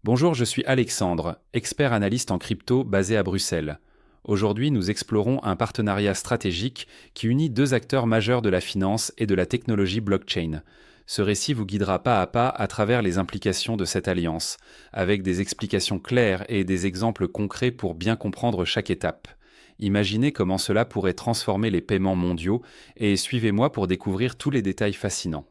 Bonjour, je suis Alexandre, expert analyste en crypto basé à Bruxelles. Aujourd'hui, nous explorons un partenariat stratégique qui unit deux acteurs majeurs de la finance et de la technologie blockchain. Ce récit vous guidera pas à pas à travers les implications de cette alliance, avec des explications claires et des exemples concrets pour bien comprendre chaque étape. Imaginez comment cela pourrait transformer les paiements mondiaux et suivez-moi pour découvrir tous les détails fascinants.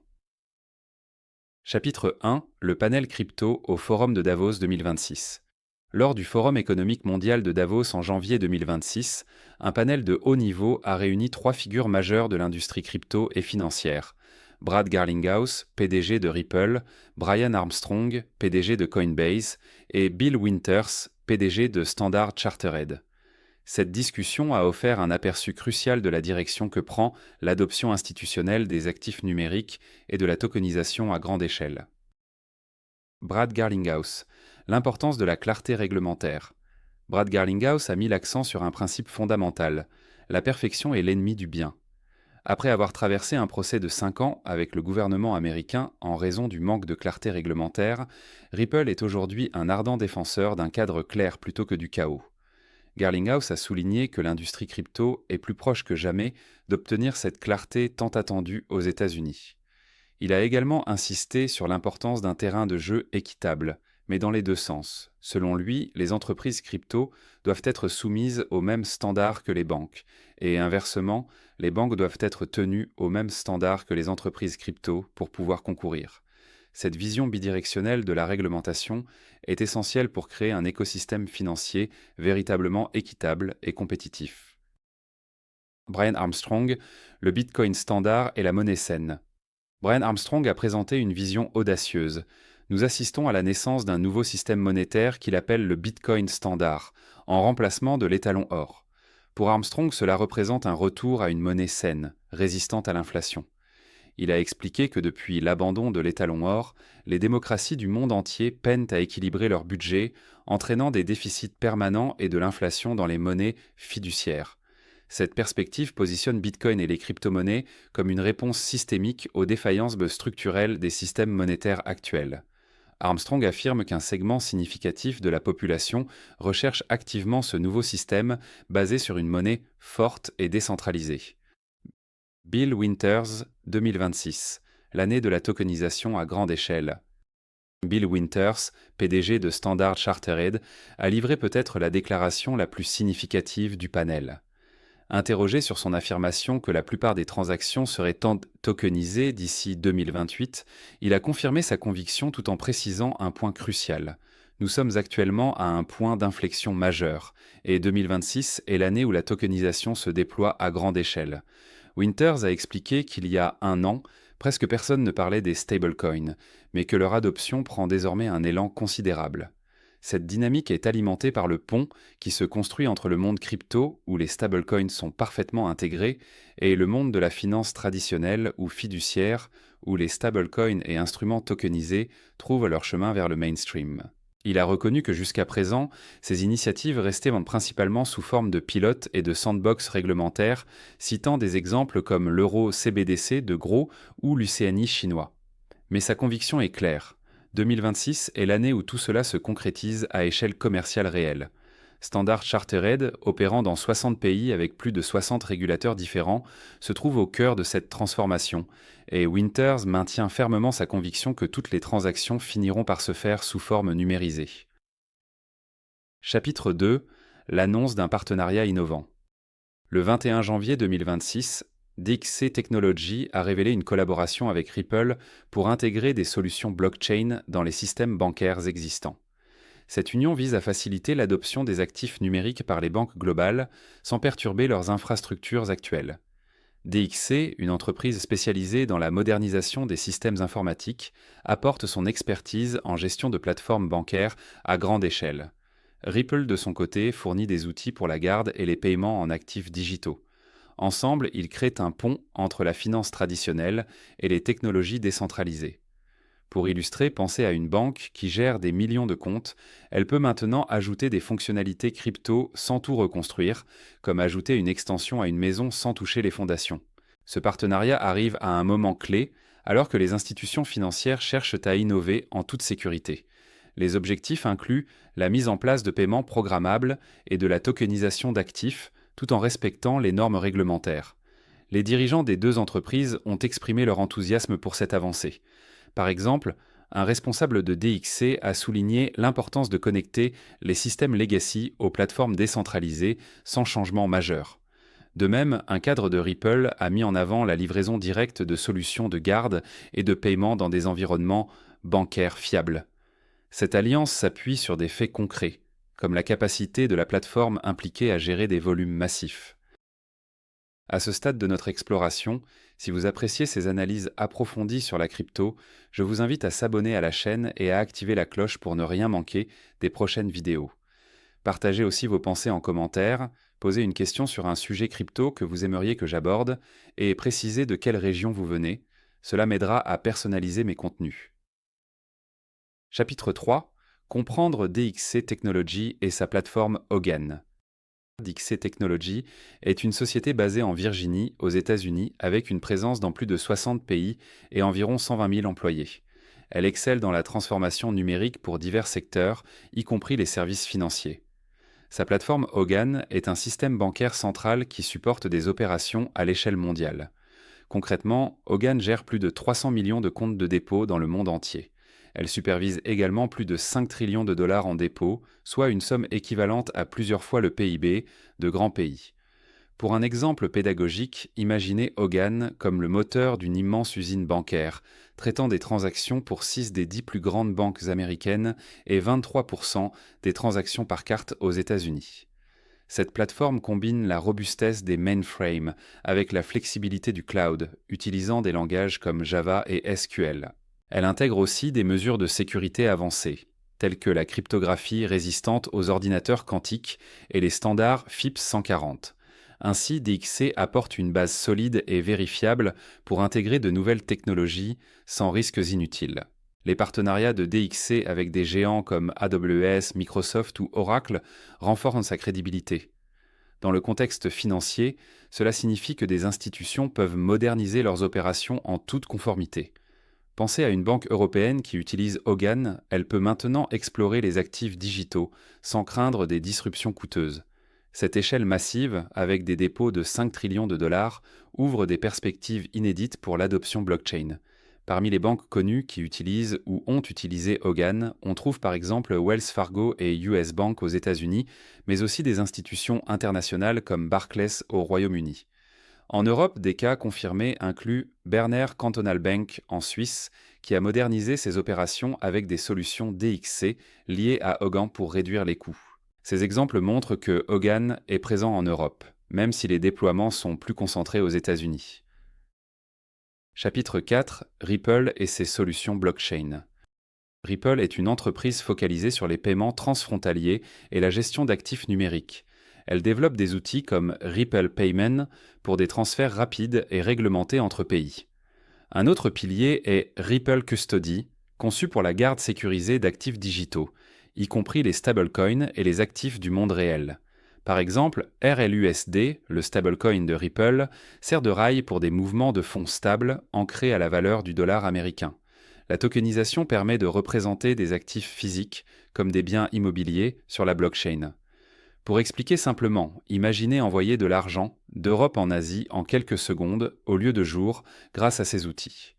Chapitre 1. Le panel crypto au Forum de Davos 2026. Lors du Forum économique mondial de Davos en janvier 2026, un panel de haut niveau a réuni trois figures majeures de l'industrie crypto et financière. Brad Garlinghouse, PDG de Ripple, Brian Armstrong, PDG de Coinbase, et Bill Winters, PDG de Standard Chartered. Cette discussion a offert un aperçu crucial de la direction que prend l'adoption institutionnelle des actifs numériques et de la tokenisation à grande échelle. Brad Garlinghouse. L'importance de la clarté réglementaire. Brad Garlinghouse a mis l'accent sur un principe fondamental. La perfection est l'ennemi du bien. Après avoir traversé un procès de 5 ans avec le gouvernement américain en raison du manque de clarté réglementaire, Ripple est aujourd'hui un ardent défenseur d'un cadre clair plutôt que du chaos. Garlinghouse a souligné que l'industrie crypto est plus proche que jamais d'obtenir cette clarté tant attendue aux États-Unis. Il a également insisté sur l'importance d'un terrain de jeu équitable, mais dans les deux sens. Selon lui, les entreprises crypto doivent être soumises aux mêmes standards que les banques, et inversement, les banques doivent être tenues aux mêmes standards que les entreprises crypto pour pouvoir concourir. Cette vision bidirectionnelle de la réglementation est essentielle pour créer un écosystème financier véritablement équitable et compétitif. Brian Armstrong, le Bitcoin standard et la monnaie saine. Brian Armstrong a présenté une vision audacieuse. Nous assistons à la naissance d'un nouveau système monétaire qu'il appelle le Bitcoin standard, en remplacement de l'étalon or. Pour Armstrong, cela représente un retour à une monnaie saine, résistante à l'inflation. Il a expliqué que depuis l'abandon de l'étalon or, les démocraties du monde entier peinent à équilibrer leur budget, entraînant des déficits permanents et de l'inflation dans les monnaies fiduciaires. Cette perspective positionne Bitcoin et les crypto-monnaies comme une réponse systémique aux défaillances structurelles des systèmes monétaires actuels. Armstrong affirme qu'un segment significatif de la population recherche activement ce nouveau système basé sur une monnaie forte et décentralisée. Bill Winters, 2026, l'année de la tokenisation à grande échelle. Bill Winters, PDG de Standard Chartered, a livré peut-être la déclaration la plus significative du panel. Interrogé sur son affirmation que la plupart des transactions seraient tokenisées d'ici 2028, il a confirmé sa conviction tout en précisant un point crucial. Nous sommes actuellement à un point d'inflexion majeur, et 2026 est l'année où la tokenisation se déploie à grande échelle. Winters a expliqué qu'il y a un an, presque personne ne parlait des stablecoins, mais que leur adoption prend désormais un élan considérable. Cette dynamique est alimentée par le pont qui se construit entre le monde crypto, où les stablecoins sont parfaitement intégrés, et le monde de la finance traditionnelle ou fiduciaire, où les stablecoins et instruments tokenisés trouvent leur chemin vers le mainstream. Il a reconnu que jusqu'à présent, ces initiatives restaient principalement sous forme de pilotes et de sandbox réglementaires, citant des exemples comme l'euro CBDC de Gros ou l'UCNI chinois. Mais sa conviction est claire. 2026 est l'année où tout cela se concrétise à échelle commerciale réelle. Standard Chartered, opérant dans 60 pays avec plus de 60 régulateurs différents, se trouve au cœur de cette transformation, et Winters maintient fermement sa conviction que toutes les transactions finiront par se faire sous forme numérisée. Chapitre 2. L'annonce d'un partenariat innovant. Le 21 janvier 2026, DXC Technology a révélé une collaboration avec Ripple pour intégrer des solutions blockchain dans les systèmes bancaires existants. Cette union vise à faciliter l'adoption des actifs numériques par les banques globales sans perturber leurs infrastructures actuelles. DXC, une entreprise spécialisée dans la modernisation des systèmes informatiques, apporte son expertise en gestion de plateformes bancaires à grande échelle. Ripple, de son côté, fournit des outils pour la garde et les paiements en actifs digitaux. Ensemble, ils créent un pont entre la finance traditionnelle et les technologies décentralisées. Pour illustrer, pensez à une banque qui gère des millions de comptes. Elle peut maintenant ajouter des fonctionnalités crypto sans tout reconstruire, comme ajouter une extension à une maison sans toucher les fondations. Ce partenariat arrive à un moment clé, alors que les institutions financières cherchent à innover en toute sécurité. Les objectifs incluent la mise en place de paiements programmables et de la tokenisation d'actifs, tout en respectant les normes réglementaires. Les dirigeants des deux entreprises ont exprimé leur enthousiasme pour cette avancée. Par exemple, un responsable de DXC a souligné l'importance de connecter les systèmes legacy aux plateformes décentralisées sans changement majeur. De même, un cadre de Ripple a mis en avant la livraison directe de solutions de garde et de paiement dans des environnements bancaires fiables. Cette alliance s'appuie sur des faits concrets, comme la capacité de la plateforme impliquée à gérer des volumes massifs. À ce stade de notre exploration, si vous appréciez ces analyses approfondies sur la crypto, je vous invite à s'abonner à la chaîne et à activer la cloche pour ne rien manquer des prochaines vidéos. Partagez aussi vos pensées en commentaire, posez une question sur un sujet crypto que vous aimeriez que j'aborde et précisez de quelle région vous venez. Cela m'aidera à personnaliser mes contenus. Chapitre 3. Comprendre DXC Technology et sa plateforme Hogan. DXC Technology est une société basée en Virginie, aux États-Unis, avec une présence dans plus de 60 pays et environ 120 000 employés. Elle excelle dans la transformation numérique pour divers secteurs, y compris les services financiers. Sa plateforme Hogan est un système bancaire central qui supporte des opérations à l'échelle mondiale. Concrètement, Hogan gère plus de 300 millions de comptes de dépôt dans le monde entier. Elle supervise également plus de 5 trillions de dollars en dépôt, soit une somme équivalente à plusieurs fois le PIB de grands pays. Pour un exemple pédagogique, imaginez Hogan comme le moteur d'une immense usine bancaire, traitant des transactions pour 6 des 10 plus grandes banques américaines et 23% des transactions par carte aux États-Unis. Cette plateforme combine la robustesse des mainframes avec la flexibilité du cloud, utilisant des langages comme Java et SQL. Elle intègre aussi des mesures de sécurité avancées, telles que la cryptographie résistante aux ordinateurs quantiques et les standards FIPS 140. Ainsi, DXC apporte une base solide et vérifiable pour intégrer de nouvelles technologies sans risques inutiles. Les partenariats de DXC avec des géants comme AWS, Microsoft ou Oracle renforcent sa crédibilité. Dans le contexte financier, cela signifie que des institutions peuvent moderniser leurs opérations en toute conformité. Pensez à une banque européenne qui utilise Hogan, elle peut maintenant explorer les actifs digitaux sans craindre des disruptions coûteuses. Cette échelle massive, avec des dépôts de 5 trillions de dollars, ouvre des perspectives inédites pour l'adoption blockchain. Parmi les banques connues qui utilisent ou ont utilisé Hogan, on trouve par exemple Wells Fargo et US Bank aux États-Unis, mais aussi des institutions internationales comme Barclays au Royaume-Uni. En Europe, des cas confirmés incluent Berner Cantonal Bank en Suisse, qui a modernisé ses opérations avec des solutions DXC liées à Hogan pour réduire les coûts. Ces exemples montrent que Hogan est présent en Europe, même si les déploiements sont plus concentrés aux États-Unis. Chapitre 4. Ripple et ses solutions blockchain. Ripple est une entreprise focalisée sur les paiements transfrontaliers et la gestion d'actifs numériques. Elle développe des outils comme Ripple Payment pour des transferts rapides et réglementés entre pays. Un autre pilier est Ripple Custody, conçu pour la garde sécurisée d'actifs digitaux, y compris les stablecoins et les actifs du monde réel. Par exemple, RLUSD, le stablecoin de Ripple, sert de rail pour des mouvements de fonds stables ancrés à la valeur du dollar américain. La tokenisation permet de représenter des actifs physiques, comme des biens immobiliers, sur la blockchain. Pour expliquer simplement, imaginez envoyer de l'argent d'Europe en Asie en quelques secondes au lieu de jours grâce à ces outils.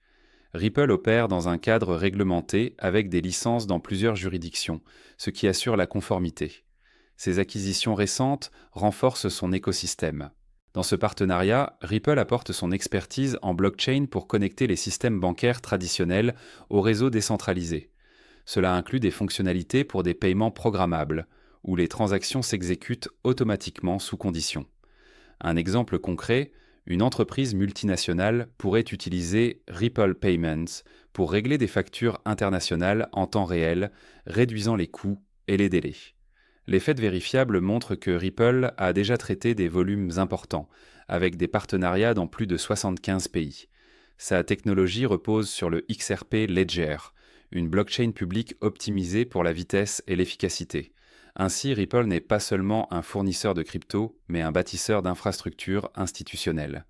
Ripple opère dans un cadre réglementé avec des licences dans plusieurs juridictions, ce qui assure la conformité. Ces acquisitions récentes renforcent son écosystème. Dans ce partenariat, Ripple apporte son expertise en blockchain pour connecter les systèmes bancaires traditionnels aux réseaux décentralisés. Cela inclut des fonctionnalités pour des paiements programmables, où les transactions s'exécutent automatiquement sous conditions. Un exemple concret, une entreprise multinationale pourrait utiliser Ripple Payments pour régler des factures internationales en temps réel, réduisant les coûts et les délais. Les faits vérifiables montrent que Ripple a déjà traité des volumes importants, avec des partenariats dans plus de 75 pays. Sa technologie repose sur le XRP Ledger, une blockchain publique optimisée pour la vitesse et l'efficacité. Ainsi, Ripple n'est pas seulement un fournisseur de crypto, mais un bâtisseur d'infrastructures institutionnelles.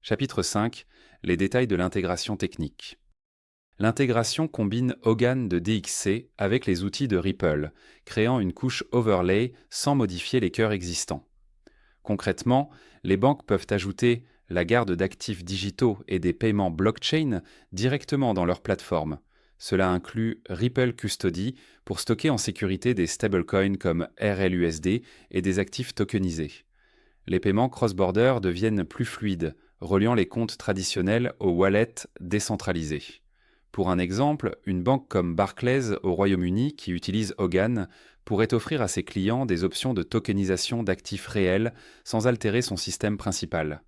Chapitre 5. Les détails de l'intégration technique. L'intégration combine Hogan de DXC avec les outils de Ripple, créant une couche overlay sans modifier les cœurs existants. Concrètement, les banques peuvent ajouter la garde d'actifs digitaux et des paiements blockchain directement dans leur plateforme. Cela inclut Ripple Custody pour stocker en sécurité des stablecoins comme RLUSD et des actifs tokenisés. Les paiements cross-border deviennent plus fluides, reliant les comptes traditionnels aux wallets décentralisés. Pour un exemple, une banque comme Barclays au Royaume-Uni qui utilise Hogan pourrait offrir à ses clients des options de tokenisation d'actifs réels sans altérer son système principal.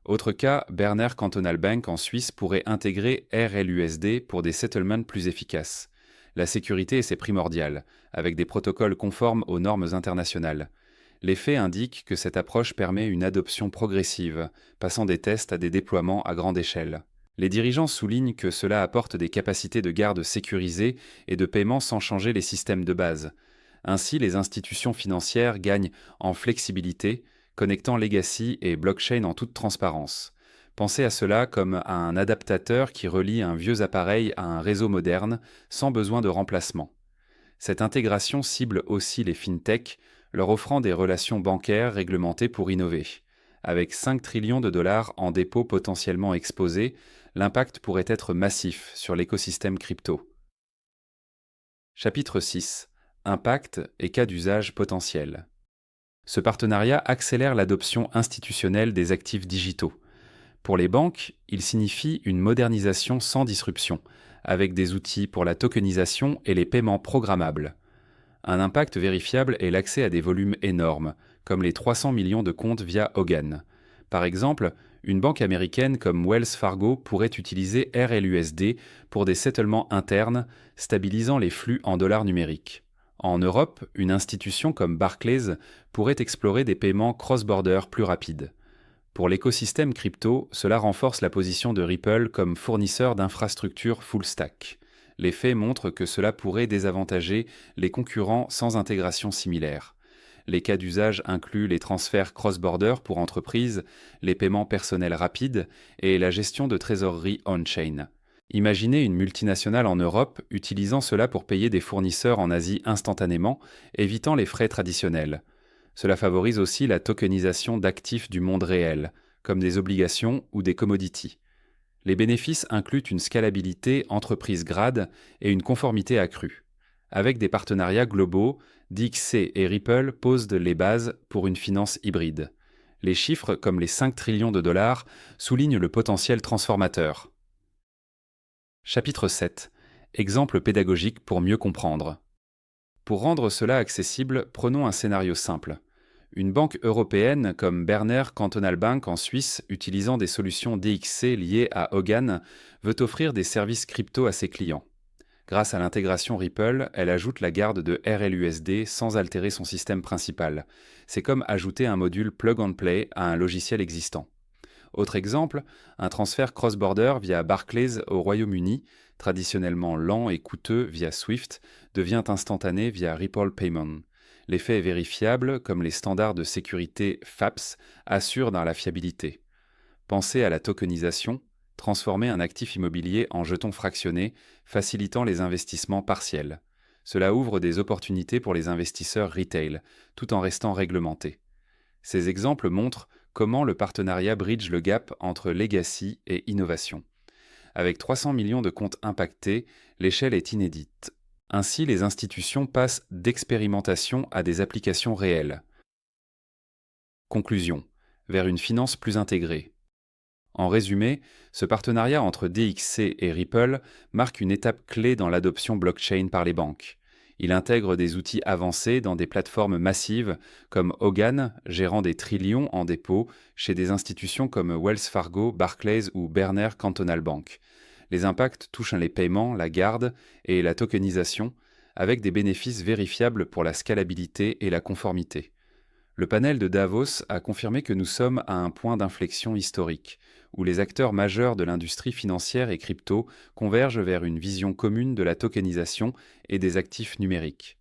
Autre cas, Berner Cantonal Bank en Suisse pourrait intégrer RLUSD pour des settlements plus efficaces. La sécurité c'est primordial, avec des protocoles conformes aux normes internationales. Les faits indiquent que cette approche permet une adoption progressive, passant des tests à des déploiements à grande échelle. Les dirigeants soulignent que cela apporte des capacités de garde sécurisées et de paiement sans changer les systèmes de base. Ainsi, les institutions financières gagnent en flexibilité, connectant legacy et blockchain en toute transparence. Pensez à cela comme à un adaptateur qui relie un vieux appareil à un réseau moderne sans besoin de remplacement. Cette intégration cible aussi les fintechs, leur offrant des relations bancaires réglementées pour innover. Avec 5 trillions de dollars en dépôts potentiellement exposés, l'impact pourrait être massif sur l'écosystème crypto. Chapitre 6. Impact et cas d'usage potentiels. Ce partenariat accélère l'adoption institutionnelle des actifs digitaux. Pour les banques, il signifie une modernisation sans disruption, avec des outils pour la tokenisation et les paiements programmables. Un impact vérifiable est l'accès à des volumes énormes, comme les 300 millions de comptes via Hogan. Par exemple, une banque américaine comme Wells Fargo pourrait utiliser RLUSD pour des settlements internes, stabilisant les flux en dollars numériques. En Europe, une institution comme Barclays pourrait explorer des paiements cross-border plus rapides. Pour l'écosystème crypto, cela renforce la position de Ripple comme fournisseur d'infrastructures full stack. Les faits montrent que cela pourrait désavantager les concurrents sans intégration similaire. Les cas d'usage incluent les transferts cross-border pour entreprises, les paiements personnels rapides et la gestion de trésorerie on-chain. Imaginez une multinationale en Europe utilisant cela pour payer des fournisseurs en Asie instantanément, évitant les frais traditionnels. Cela favorise aussi la tokenisation d'actifs du monde réel, comme des obligations ou des commodities. Les bénéfices incluent une scalabilité entreprise-grade et une conformité accrue. Avec des partenariats globaux, DXC et Ripple posent les bases pour une finance hybride. Les chiffres, comme les 5 trillions de dollars, soulignent le potentiel transformateur. Chapitre 7. Exemple pédagogique pour mieux comprendre. Pour rendre cela accessible, prenons un scénario simple. Une banque européenne comme Berner Cantonal Bank en Suisse, utilisant des solutions DXC liées à Hogan, veut offrir des services crypto à ses clients. Grâce à l'intégration Ripple, elle ajoute la garde de RLUSD sans altérer son système principal. C'est comme ajouter un module plug-and-play à un logiciel existant. Autre exemple, un transfert cross-border via Barclays au Royaume-Uni, traditionnellement lent et coûteux via Swift, devient instantané via Ripple Payment. L'effet est vérifiable, comme les standards de sécurité FAPS assurent dans la fiabilité. Pensez à la tokenisation, transformer un actif immobilier en jeton fractionné, facilitant les investissements partiels. Cela ouvre des opportunités pour les investisseurs retail, tout en restant réglementé. Ces exemples montrent comment le partenariat bridge le gap entre legacy et innovation. Avec 300 millions de comptes impactés, l'échelle est inédite. Ainsi, les institutions passent d'expérimentation à des applications réelles. Conclusion. Vers une finance plus intégrée. En résumé, ce partenariat entre DXC et Ripple marque une étape clé dans l'adoption blockchain par les banques. Il intègre des outils avancés dans des plateformes massives comme Hogan, gérant des trillions en dépôt chez des institutions comme Wells Fargo, Barclays ou Berner Cantonal Bank. Les impacts touchent les paiements, la garde et la tokenisation, avec des bénéfices vérifiables pour la scalabilité et la conformité. Le panel de Davos a confirmé que nous sommes à un point d'inflexion historique, où les acteurs majeurs de l'industrie financière et crypto convergent vers une vision commune de la tokenisation et des actifs numériques.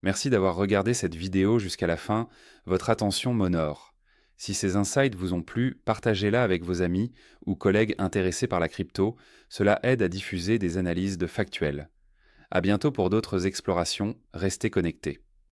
Merci d'avoir regardé cette vidéo jusqu'à la fin, votre attention m'honore. Si ces insights vous ont plu, partagez-la avec vos amis ou collègues intéressés par la crypto, cela aide à diffuser des analyses de factuels. À bientôt pour d'autres explorations, restez connectés.